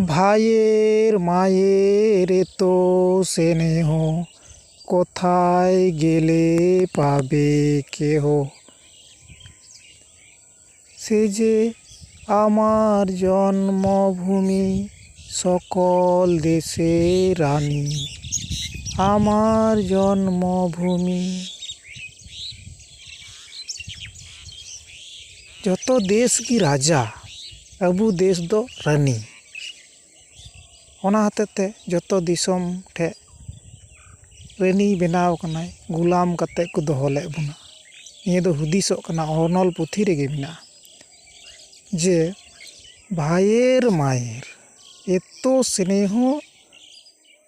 ভাইয়ের মায়ের এতো স্নেহ কোথায় গেলে পাবে কেহ। সে যে আমার জন্মভূমি, সকল দেশের রানী আমার জন্মভূমি। যত देश की राजा अबू देश दो रानी। ᱚᱱᱟ ᱦᱚᱛᱮᱡ ᱛᱮ ᱡᱚᱛᱚ ᱫᱤᱥᱚᱢ ᱴᱷᱮᱡ ᱨᱟᱹᱱᱤ ᱵᱮᱱᱟᱣ ᱠᱟᱱᱟᱭ, ᱜᱩᱞᱟᱢ ᱠᱟᱛᱮ ᱠᱚ ᱫᱚᱦᱚ ᱞᱮᱫ ᱵᱚᱱᱟ। ᱱᱤᱭᱟᱹ ᱫᱚ ᱦᱩᱫᱤᱥᱚᱜ ᱠᱟᱱᱟ ᱚᱱᱚᱞ ᱯᱩᱛᱷᱤ ᱨᱮᱜᱮ ᱢᱮᱱᱟᱜᱼᱟ যে ভাইয়ের মায়ের এত স্নেহ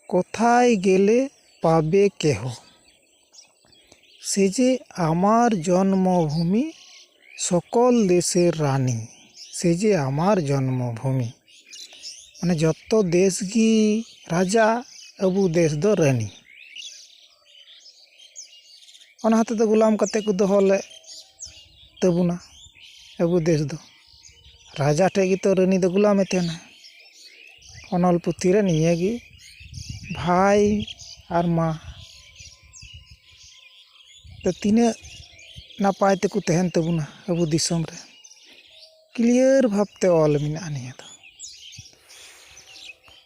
কোথায় গেলে পাবে কেহ। সে যে আমার জন্মভূমি, সকল দেশের রানী। সে যে আমার জন্মভূমি মানে যত দেশ কি রাজা আবু দেশ দো রানী। ᱚᱱᱟ ᱦᱚᱛᱮᱡ ᱛᱮ ᱜᱩᱞᱟᱢ ᱠᱟᱛᱮ ᱠᱚ ᱫᱚᱦᱚ ᱞᱮᱫ ᱛᱟᱵᱚᱱᱟ ᱟᱵᱚ ᱫᱮশ ᱫᱚ। রাজা ᱴᱷᱮᱡ ᱜᱮᱛᱚ ᱨᱟᱹᱱᱤ ᱫᱚ ᱜᱩᱞᱟᱢᱮ ᱛᱟᱦᱮᱱᱟ। ᱚᱱᱚᱞ ᱯᱩᱛᱷᱤ ᱨᱮ ᱱᱤᱭᱟᱹᱜᱮ ভাই আর মা ᱛᱚ ᱛᱤᱱᱟᱹᱜ ᱱᱟᱯᱟᱭ ᱛᱮᱠᱚ ᱛᱟᱦᱮᱱ ᱛᱟᱵᱚᱱᱟ ᱟᱵᱚ ᱫᱤᱥᱚᱢ ᱨᱮ। ক্লিয়ার ভাবতে অল মেনাᱜᱼᱟ ᱱᱤᱭᱟᱹ ᱫᱚ।